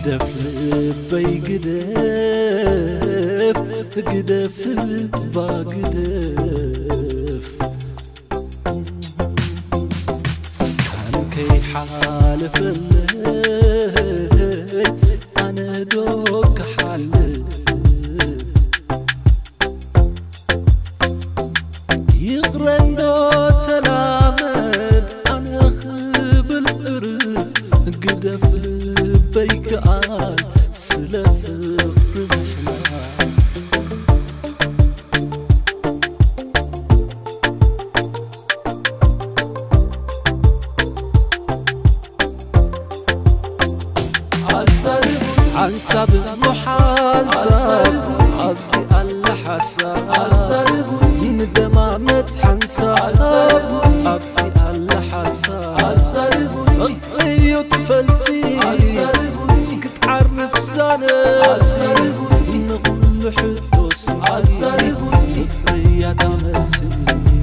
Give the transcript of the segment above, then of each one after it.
قدف لبي قدف قدف البا قدف كان كي حالف الليل أنا دوك حالف يغرن دو تلامد أنا خب القرب قدف لبيك آل سلف الرحلة عن سبب محاسب عبزي الحساب ندمامت حنساب عبزي الحساب رقيط فلسي كتعرف سنة نقول حدو سني فكري دامت سني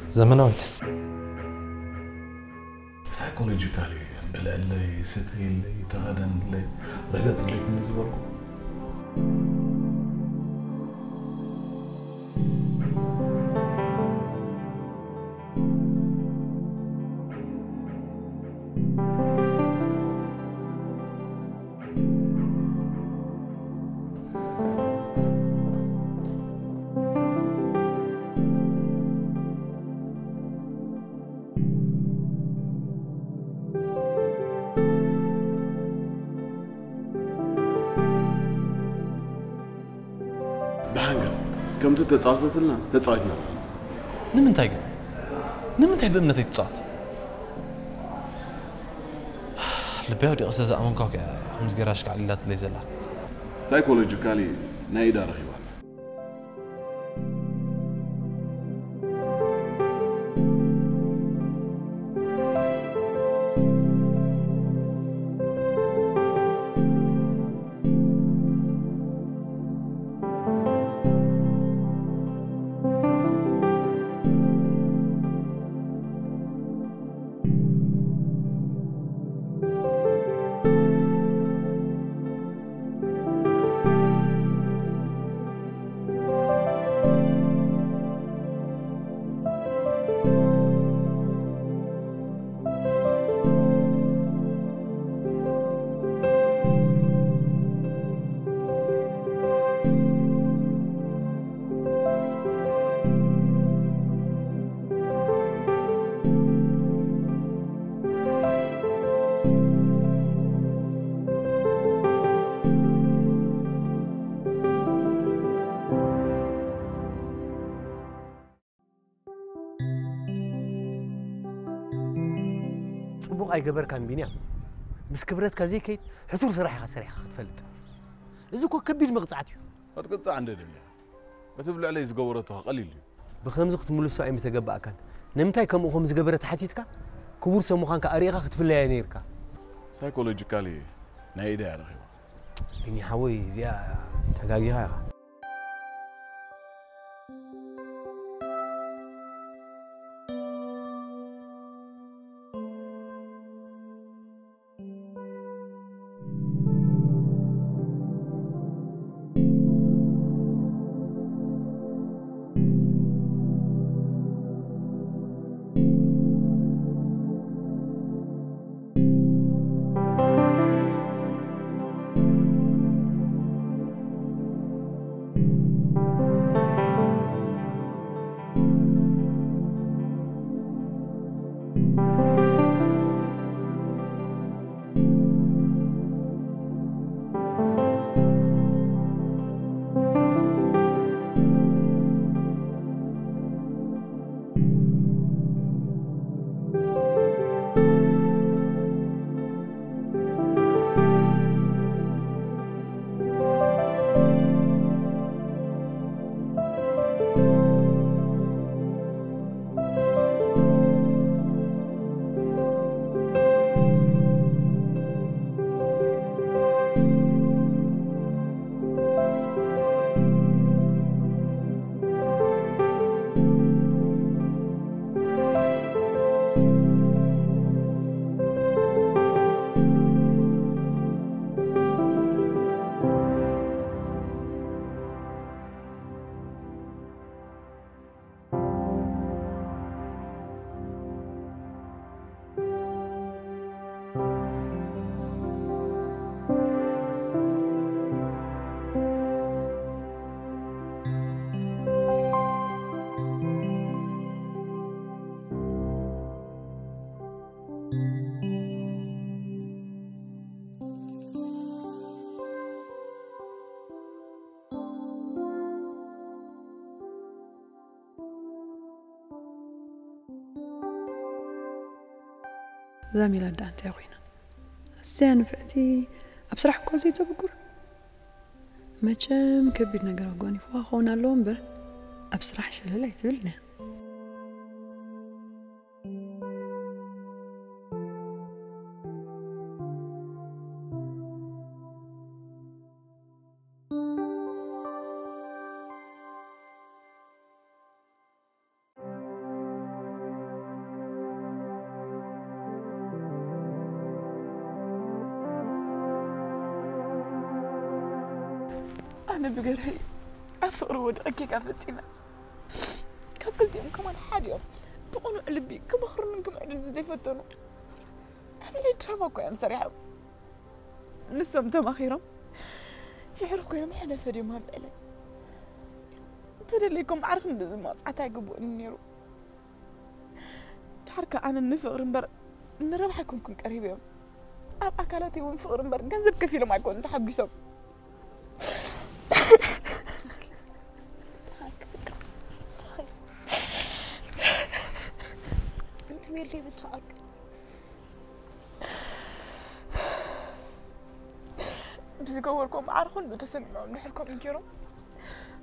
زمنويت سايكولوجيكالي بلعلي ستيلي تغدن لي رقص لي من زبركم بحنقل كم تتصاعدت لنا تتصاعدنا نمنتاي بأمنتي تصاعد لبيو دي قصة زعمون كوكا خمس قراشك على اللات اللي زلات سايكولوجيكالي نايدا رخيبا صبوق أي جبر كان بينيا بس كبرت كذي كيت حصول صراحة تفلت إذا كو كبير مقطعتي أتقطع عند الدنيا بتبلع عليه زقورته قليل بخمس وقت ملص أي متجبأ كان نمتى كم خمس جبرت حتيتك كبر سمو كان كأريقة تفلي نيرك سايكولوجيكالي نايدة يا رخيوة إني حوي زي تجاجيها زميلة دانتي أخوينا السين فأتي أبصراحة كوزي تبكر ما كم كبير نجار قوني فواخونا اللومبر أبصراحة شللا يتبلنا أنا بقرهي أفقر ودقي كافتينا كقلت يوم كمان حد يوم بقولوا قلبي كم أخر منكم قلبي زي فتنوا عملي دراما كويم صريحة نسمتم أخيرا شعر كويم حنا فريم ما بقلي تدليكم عارف ندزمات عتاقبوا النيرو حركة أنا النفقر مبر نربح يكون قريب يوم أب أكلاتي ونفقر مبر جنزب كفيلة ما يكون تحب يسوي انت مين اللي بتعق؟ بزقوركم عارخون بتسمعوا نحلكم انكروا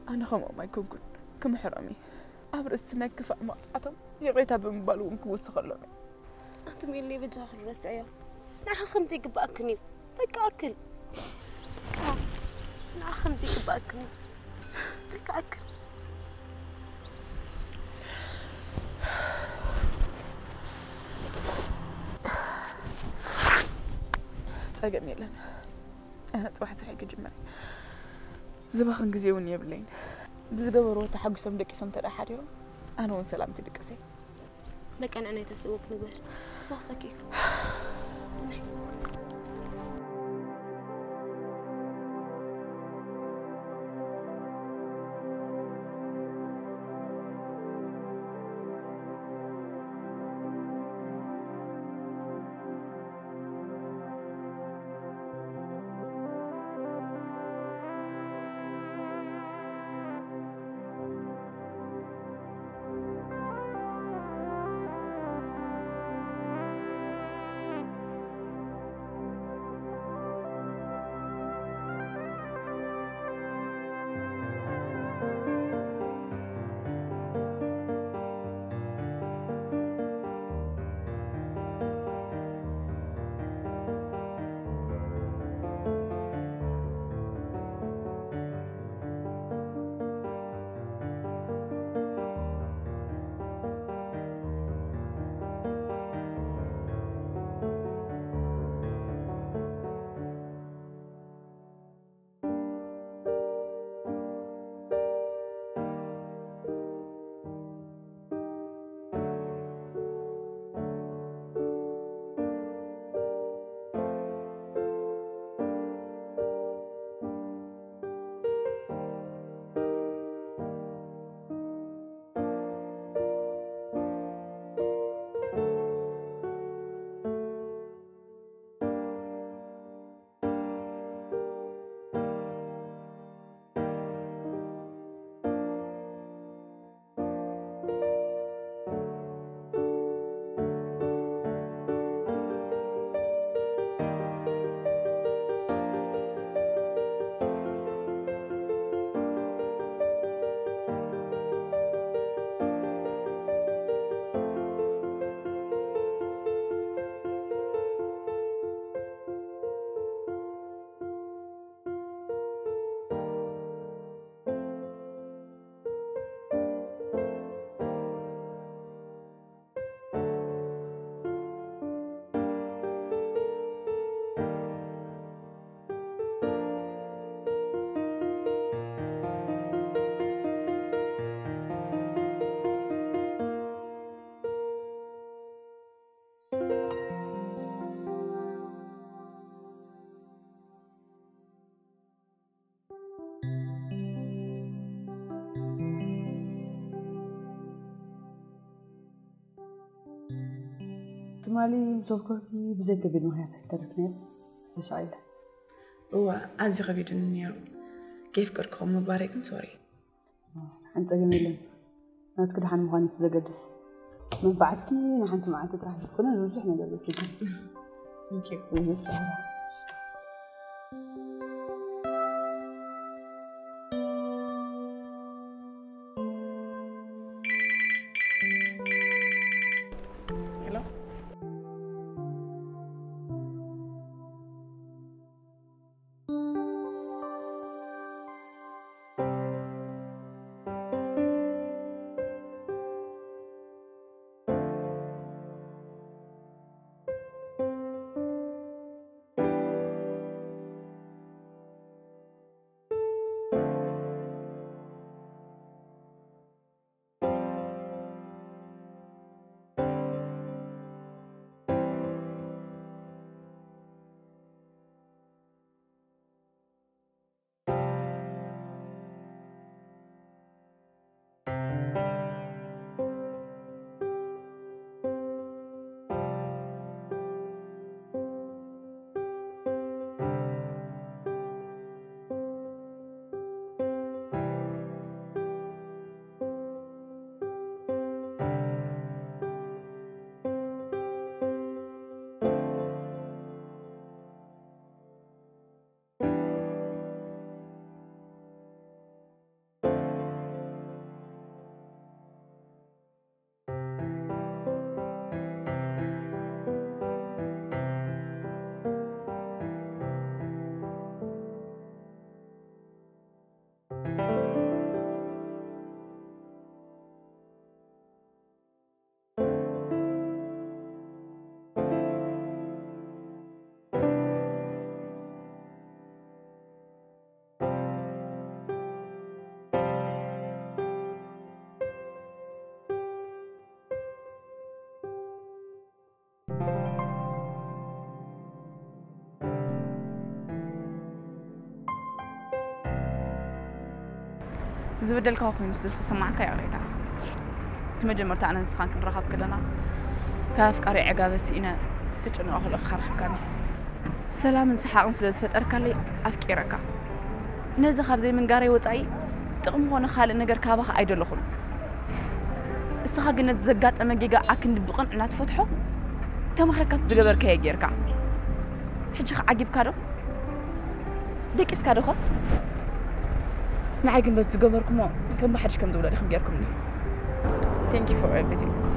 أنا خمو ما يكون كن كم حرامي أبر السنة كفاء ما أصعتهم يغيتها بمبالو مكوس خلوني انت مين اللي بتاخذ الرسعية؟ نعم خمسي بأكني بك أكل نعم خمسي بأكني بك أكل تاقم يلن أنا تواحد صحيح كجمال زباخن قزيوني يبلين بزقورو تحق سمدك سمت الأحد أنا وان سلام كدك أسي لك أنا تسوق نبر فاصكي تمالي مصوكركي بزيك بينو هي تحترفني مش عايلة هو عزي غبيد النيرو كيف كركم مبارك سوري أنت جميلة ناس كده حن مغني تزجدس من بعدكي نحن تمعت تروح كنا نروح نجلس كده ثانك يو هلو زبدل كوكين سمعك يا غيتا تمجمرت أنا نسخان كن رخب كلنا كاف قري عقابتينا تجنو أخلق خرخ كان سلام انسحاق سلز فتركلي أفكيرك نزا خاب زي من قاري وصاي تقم هون خال نجر كابخ أيدلخون السخا قنت زقات أما جيجا عكن بقن عنات فتحو تم خركات زجبر كي جيركا حجخ عجيب كارو ديك إسكارو خط نعيقن بس زجبركم كم بحرش كم دولار خم جيركم لي thank you for everything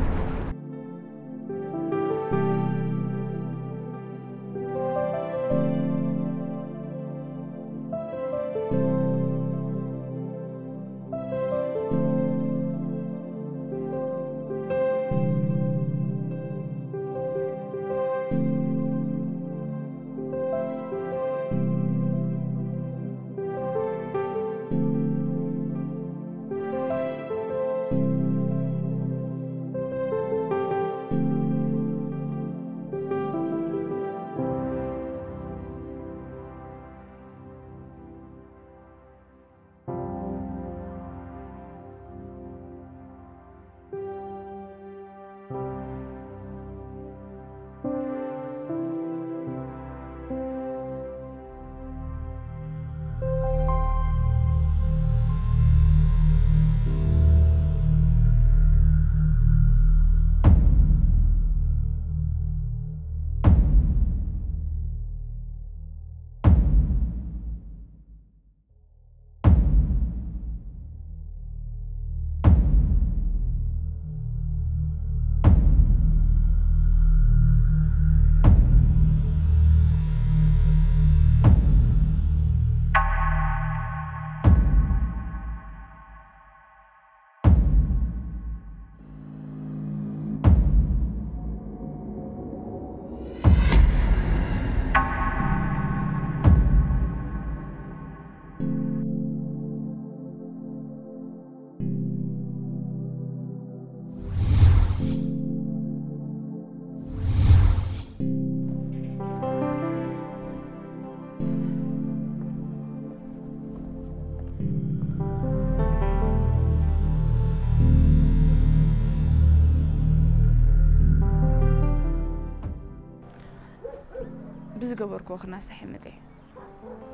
بزقبركو خنا صحي متي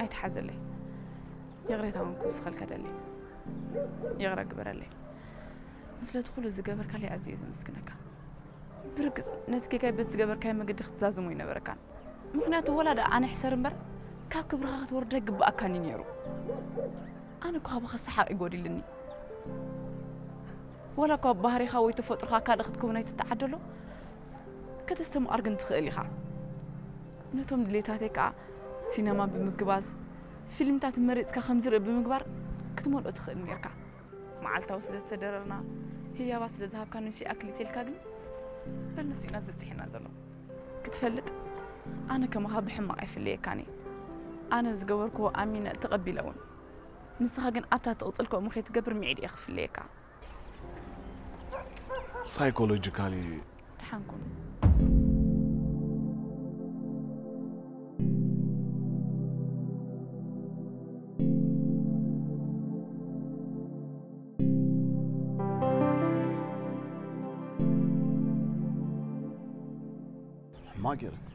أيتحزل لي يغريت عن كوس خل كدلي يغرق برلي مثل تقولوا زقبر كلي عزيز مسكنك بركز نتكي بتزقبر كاي ما قد اختزازمو ينبركان مخنيات ولا دا أنا حسر مبر كاب كبرغات ورده قبا كان ينيرو أنا كوها بخصحة يقولي لني ولا كوها بهاري خاوي تفوترخا كاد أخذ كوني تتعدلو كتستمو أرقن تخيلي خا نتوم دليتاتي كا سينما بمقباز فيلم تاعت مريت كخمزر بمقبار كتمول أدخل نيركا معالتا وسلس تدررنا هي واس لذهب كانوا شي أكلي تلكاقن للنسي نازل تحنا زلو كتفلت أنا كمخاب حماقي في اللي كاني أنا زقوركو أمينة تقبلون نسخاقن أبتا تغطلكو مخي تقبر معيد يخف اللي كا سايكولوجيكالي تحنكم ما قرأ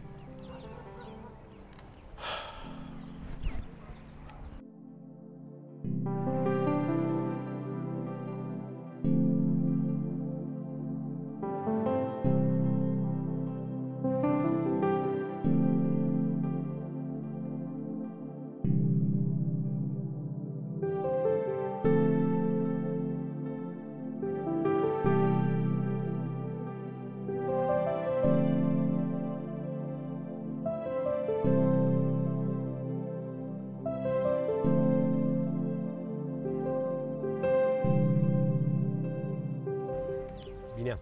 بينام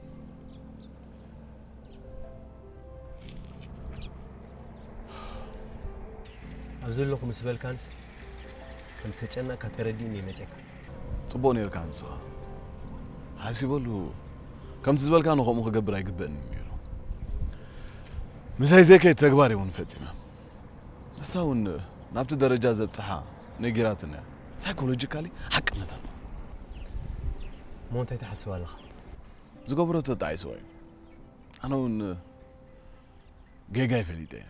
أبزل لكم سبل كانت كنت تجنا كترديني متك صبون يركان صح حاسبلو كم تزبل كانوا خو مخ قبر يقبن ميرو مساي زي كي تغباري ونفتيمه نساون نابت درجه زبصحا نيغيراتنا سايكولوجيكالي حقنته مو انت تحسب الله زغبرو تطايسوي انا ون جيجاي فليته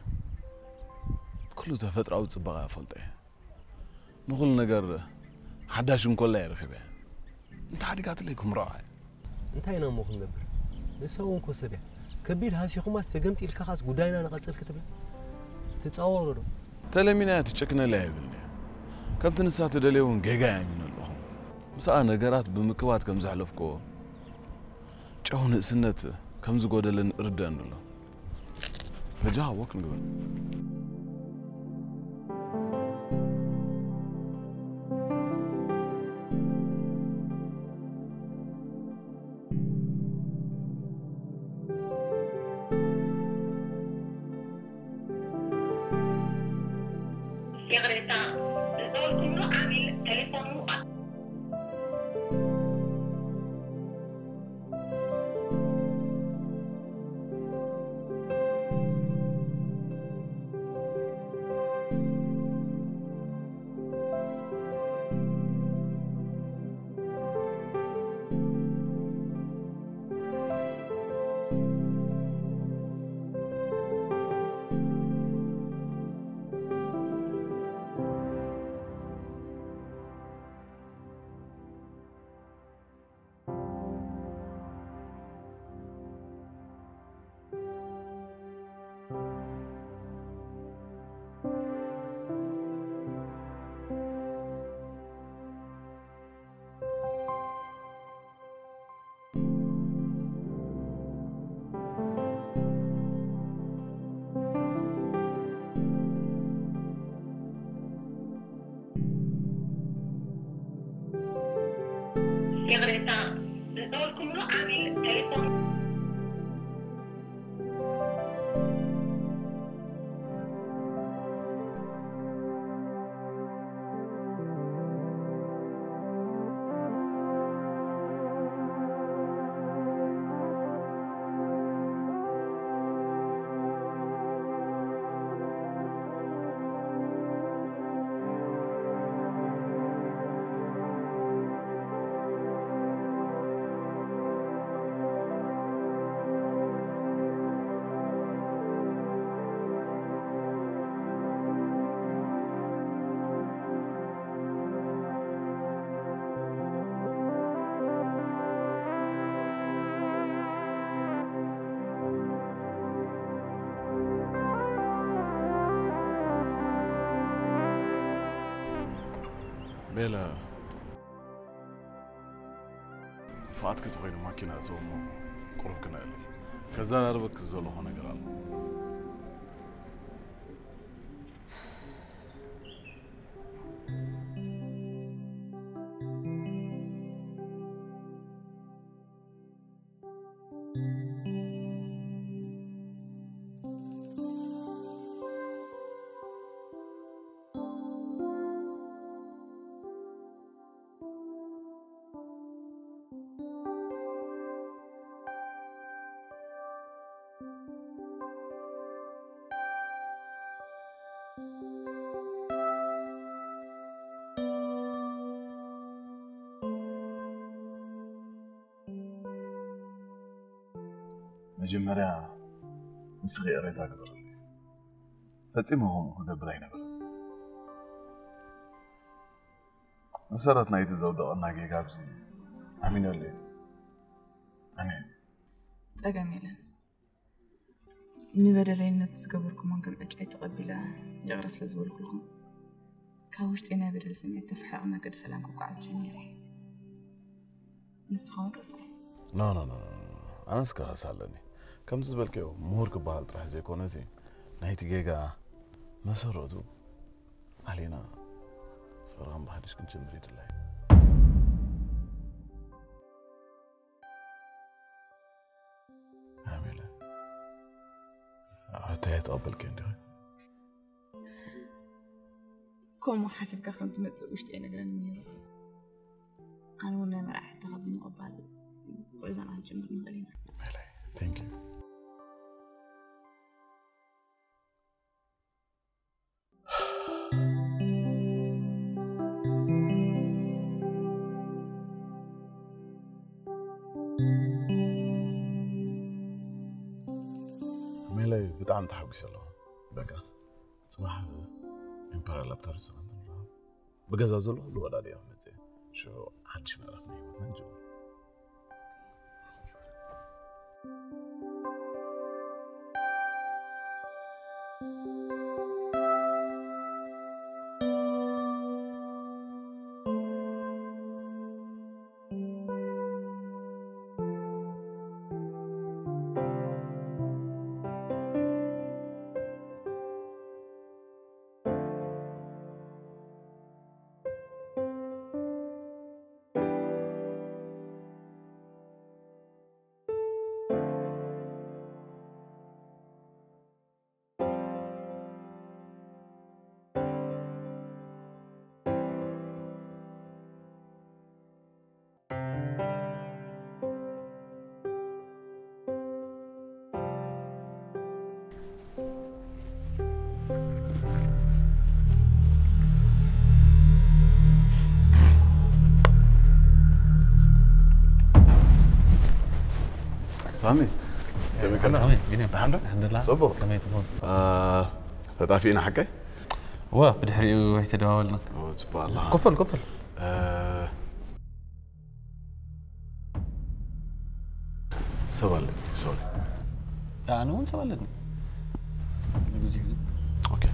كله تفطراو صبغا فلطه نقول نجر حداشن كله يرخبه انت حديقات لكم راعي انت اين مخ نقبر نسوون كوسبيا كبير هاسيخو ما استجمت الك خاص غداينا نقصل كتبه تتصوروا له تلمينا تشكنا لا يبلني كم تنسات دليون جيجا يمين اللهم مسا نجرات بمكوات كم زحلفكو ጨውን ስነት ከም ዝጎደለን እርዳን ነው ፈጃ ወክ ንግበል يغريتا زولكم عامل تليفون يغريتا زولكم عامل تليفون ميلا فاتك تخيل ماكينة زومو قرب كنالي كذا نربك الزولو هنا قرال مجمريا مسخي أريد أقدر فتيمهم قبلين نبر مسارات نايت زود أنا جي قابزي أمين اللي أمين تجميلا نبدلين نتقبلكم عن كل أجي تقبله يغرس لزول كلكم كاوشت أنا بدل سمية تفحق ما قد سلامكم قاعد جميلة نسخان رسول لا أنا سكها سالني كم تزبلكيو مهور كبال راح زي كونتي نايت جيجا مسرودو علينا فرغم بحدش كنت مريد الله عاملة أتيت قبل كندي كم حسب كخنت متوشت أنا قرن أنا ولا ما راح تقبل قبل وإذا أنا جمر نغلينا ملي thank you ملي بتعم تحوكس الله بقى صباح إمبرال لابتر سانت مرة بجاز زلوا لو ولا اليوم متى شو حدش ما عرفني ما نجوا سامي كيف كان؟ الحمد لله صبوا كما يتفضل فتعرفين حكي؟ وا بدحري ويتداولنا سبحان الله كفل سوالني سوري أنا وين سوالني اوكي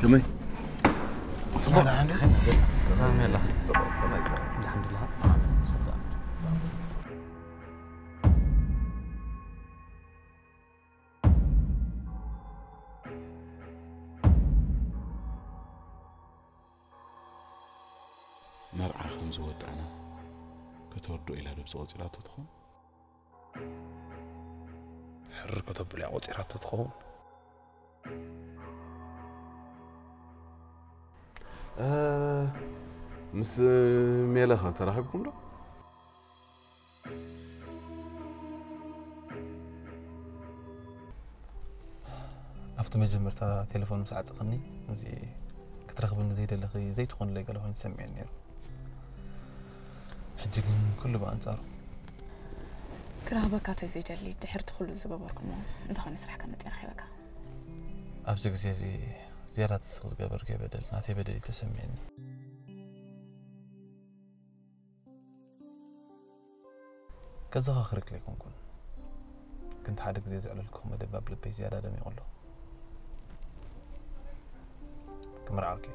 كمي سامي الله الحمد لله مرعى خمس ود أنا كتودو إلى لبس وصيرات تدخل حر كتب لي وصيرات تدخل مس ميلها ترحبكم له أفت مجمرتا تليفون مساعد سقني زي كترخب إنه زي دلخي زي تخون لي قالوا هين سمعني حجي كله بأنصار كرهبك زي دلي تحر تدخل الزبابركم أنت خلني سرح كم تير خيبك أبزق زي زيارة السقز قبر كي بدل ناتي بدل تسمعني كذا آخرك لكم كن كنت حادق زي زعللكم مدباب لبي زيادة دم يقول له كمرعاكي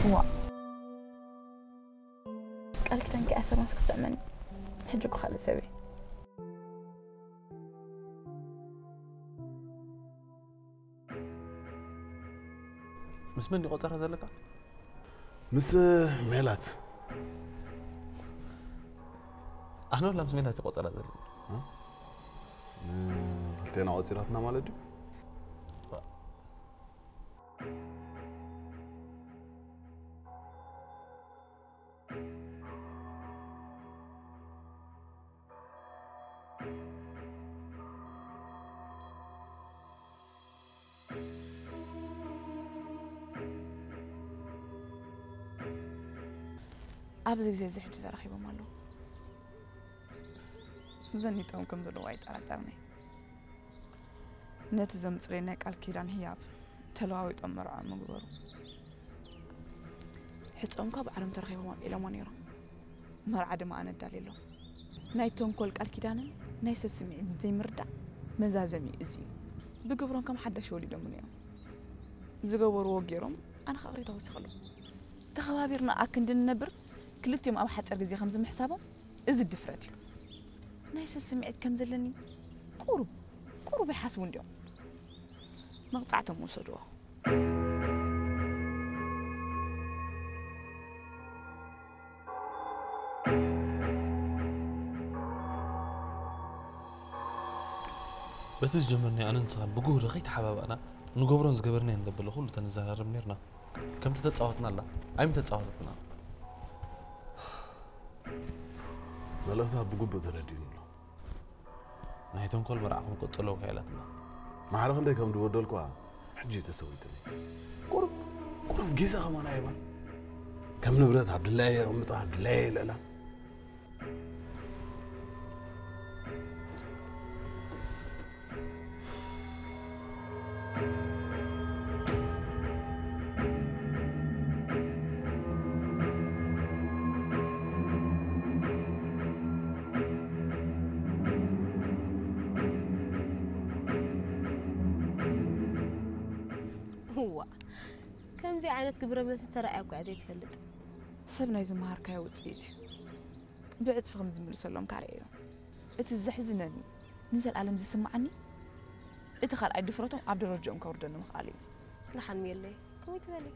هو قال كتن كأسر ناس كتأمن حجك خالي سبي مس مني قطر هذا لك مس ميلات أنا ولا مس ميلات قطر هذا قلتينا قطيراتنا مالدي أبزي زي حد زرخي بمالو زنيتهم كم زلوا وايد على ترني نتزم ترينا قال كيدان هياب تلواوي طمرع مغبرو حصهم كاب عالم ترخي بمال الى مانيرو مرعى دما انا داليلو نايتهم كل قال كيدان ناي سب سمي زي مردا مزازمي ازي بغبرون كم حدش وليدهم منيو زغبرو غيرهم انا خبري توسخلو تخبابيرنا اكندن نبر كلتيم أو حتى أرجع خمسة محسابهم إذا الدفراتي نايسب سمعت كم زلني قرب يحاسبون اليوم مقطعتهم وصدوها بس جمرني أنا نصاب بقول رخيت حباب أنا نقبرن زقبرني نقبل خلو تنزهر رمنيرنا كم تتصاوتنا لا أيم تتصاوتنا ثلاثة بقبة ثلاثين له نهيتهم كل مرعهم قتلوا كيلتنا ما عرف عندك كم دور دولكوا حجي تسويتني قرب جيزة كمان أيضا كم نبرة عبد الله يا أمي عبد الله لا هو كم زي عينت قبره بس ترى أكو عزيز تفلت سبنا إذا ما هركايا وتسيتي بعد فهم زميل سلام كاريو اتزحزنني نزل عالم زي سمعني اتخال عيد فرطهم عبد الرجال كوردن مخالي لحن ميلي كم يتبالي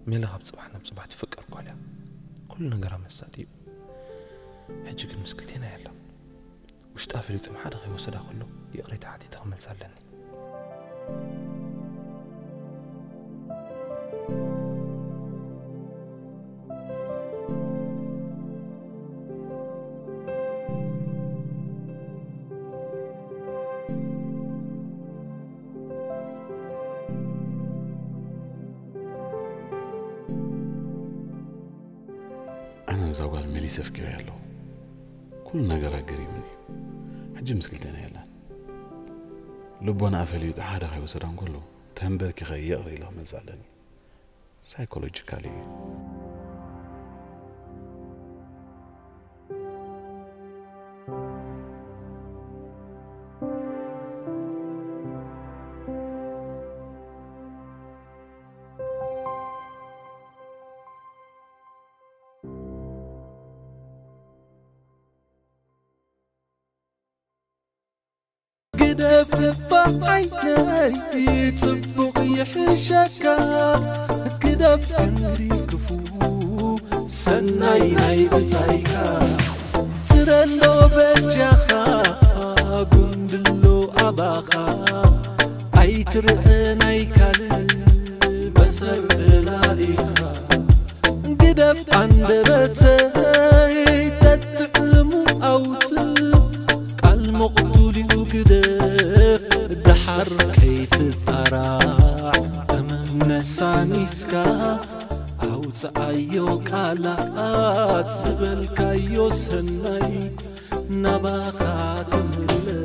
ميلا بصباحنا بصباح تفكر قالها كل نقرا مساتيب حجك المسكلتين يلا وش تافل يتم حدا غير وسدا كله يقريت عادي تغمل سالني أنا زوال مليسة فكرة يلا كل نقرا قريبني حجي مسكلتين يلا لبنا أفلي حدا غير وسدا كله تنبرك غير يقري له من سالني سايكولوجيكالي كدف عيني تصبغ يحشكا كدف عمري كفو سناي بتايكا ترنو بجخا قند نباخا أي ترقنا يكال بسر لاليخا قدف عند بتاي تتعلمو أوتف قال مقتولي وقدف دحر كي تتراع أمن سانيسكا عوز أيو كالات زبل كايو سناي نباخا كمل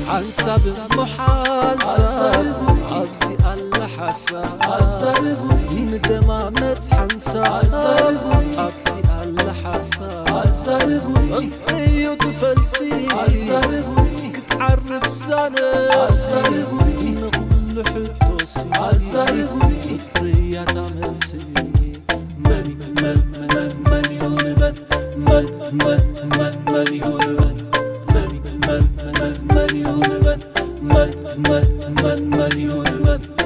حنسب محاسب عبزي الله حساب ندمامت حنسب عبزي الله حساب انقريو تفلسي كتعرف زانب نقول حتوسي فكرية تعملسي ملي مليون بد مليون بد مليون بد مليون بد